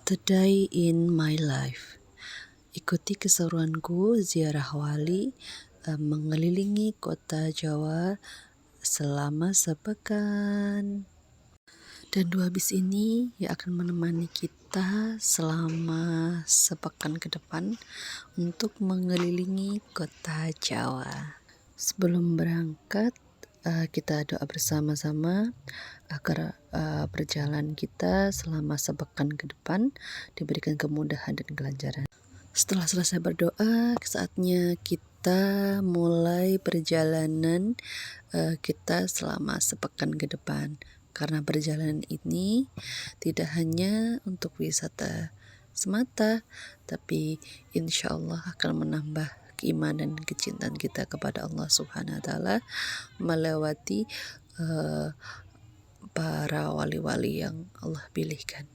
Today in my life. Ikuti keseruanku ziarah wali mengelilingi kota Jawa selama sepekan. Dan 2 bis ini yang akan menemani kita selama sepekan ke depan untuk mengelilingi kota Jawa. Sebelum berangkat, kita doa bersama-sama agar perjalanan kita selama sepekan ke depan diberikan kemudahan dan kelancaran. Setelah selesai berdoa, saatnya kita mulai perjalanan kita selama sepekan ke depan. Karena perjalanan ini tidak hanya untuk wisata semata, tapi insya Allah akan menambah keimanan dan kecintaan kita kepada Allah Subhanahu wa Ta'ala melewati para wali-wali yang Allah pilihkan.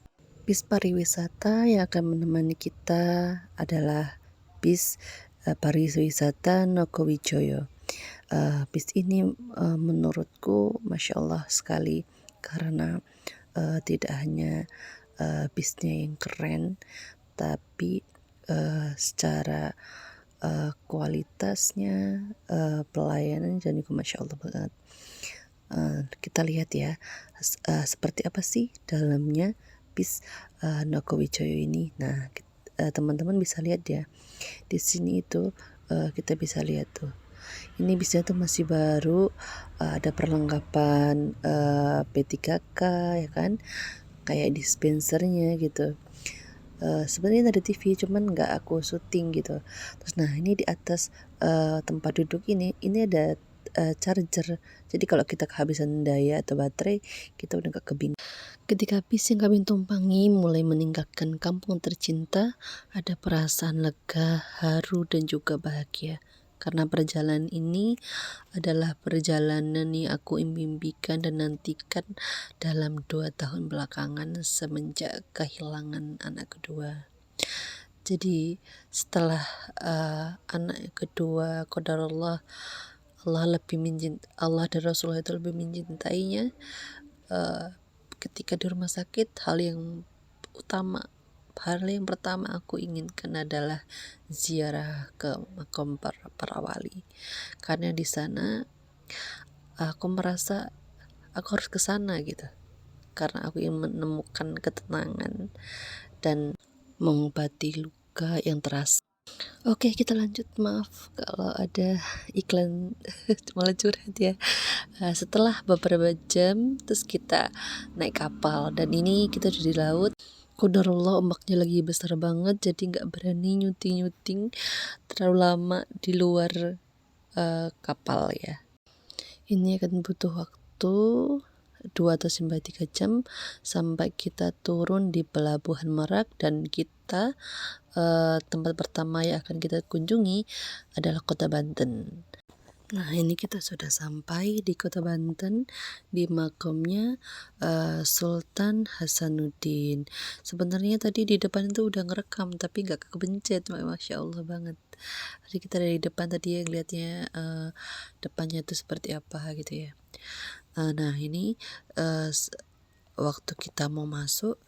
Bis pariwisata yang akan menemani kita adalah bis pariwisata Nokowijoyo. Bis ini menurutku Masya Allah sekali karena tidak hanya bisnya yang keren, tapi secara kualitasnya, pelayanan jadi Masya Allah banget. Kita lihat ya seperti apa sih dalamnya bis Nokowijoyo ini. Nah, teman-teman bisa lihat ya di sini itu, kita bisa lihat tuh. Ini bisnya tuh masih baru, ada perlengkapan P3K ya kan, kayak dispensernya gitu. Sebenarnya ada TV cuman nggak aku syuting gitu. Terus nah ini di atas tempat duduk ini ada charger. Jadi kalau kita kehabisan daya atau baterai, kita udah gak kebingungan. Ketika bis yang kami tumpangi mulai meninggalkan kampung tercinta, ada perasaan lega, haru, dan juga bahagia. Karena perjalanan ini adalah perjalanan yang aku impikan dan nantikan dalam 2 tahun belakangan semenjak kehilangan anak kedua. Jadi setelah anak kedua, qadarullah, Allah dan Rasulullah itu lebih mencintainya. Ketika di rumah sakit, hal yang pertama aku inginkan adalah ziarah ke makam para wali, karena di sana aku merasa aku harus ke sana gitu, karena aku ingin menemukan ketenangan dan mengobati luka yang terasa. Oke, kita lanjut. Maaf kalau ada iklan malah curhat ya. Setelah beberapa jam terus kita naik kapal, dan ini kita udah di laut. Qadarullah ombaknya lagi besar banget, jadi nggak berani nyuting terlalu lama di luar kapal ya. Ini akan butuh waktu 2 atau sampai 3 jam sampai kita turun di Pelabuhan Merak, dan kita tempat pertama yang akan kita kunjungi adalah Kota Banten. Nah, ini kita sudah sampai di Kota Banten, di makamnya Sultan Hasanuddin. Sebenarnya tadi di depan itu udah ngerekam tapi nggak kepencet, Masya Allah banget. Jadi kita dari depan tadi yang lihatnya depannya itu seperti apa gitu ya. Nah ini waktu kita mau masuk,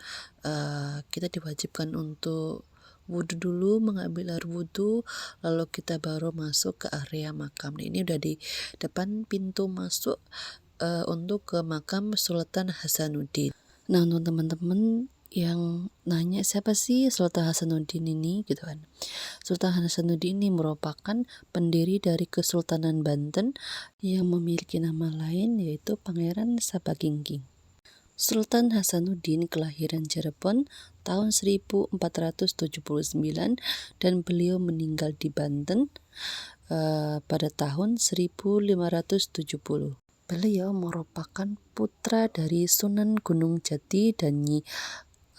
kita diwajibkan untuk wudhu dulu, mengambil air wudhu, lalu kita baru masuk ke area makam. Ini udah di depan pintu masuk untuk ke makam Sultan Hasanuddin. Nah, untuk teman-teman yang nanya siapa sih Sultan Hasanuddin ini gitu kan. Sultan Hasanuddin ini merupakan pendiri dari Kesultanan Banten yang memiliki nama lain yaitu Pangeran Sabagingking. Sultan Hasanuddin kelahiran Cirebon tahun 1479 dan beliau meninggal di Banten pada tahun 1570. Beliau merupakan putra dari Sunan Gunung Jati dan Nyi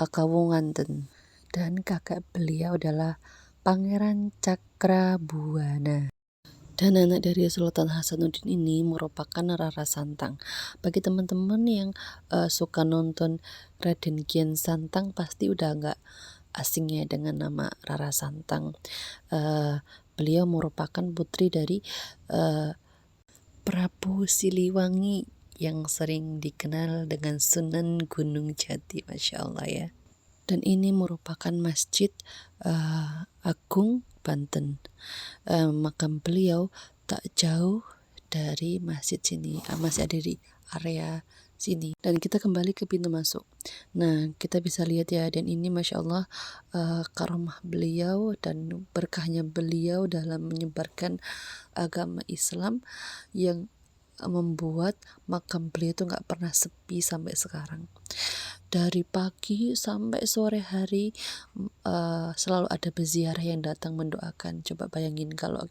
Kawunganten, dan kakak beliau adalah Pangeran Cakrabuana. Dan anak dari Sultan Hasanuddin ini merupakan Rara Santang. Bagi teman-teman yang suka nonton Raden Kian Santang pasti udah nggak asing ya dengan nama Rara Santang. Beliau merupakan putri dari Prabu Siliwangi yang sering dikenal dengan Sunan Gunung Jati, Masya Allah ya. dan ini merupakan Masjid Agung Banten. Makam beliau tak jauh dari masjid sini, masih ada di area sini. Dan kita kembali ke pintu masuk. Nah, kita bisa lihat ya, dan ini Masya Allah karomah beliau dan berkahnya beliau dalam menyebarkan agama Islam yang membuat makam beliau itu nggak pernah sepi sampai sekarang. Dari pagi sampai sore hari selalu ada peziarah yang datang mendoakan. Coba bayangin kalau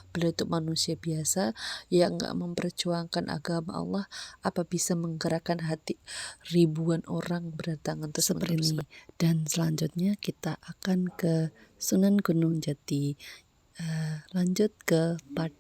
beliau itu manusia biasa yang nggak memperjuangkan agama Allah, apa bisa menggerakkan hati ribuan orang berdatangan terus seperti ini. Dan selanjutnya kita akan ke Sunan Gunung Jati. Lanjut ke part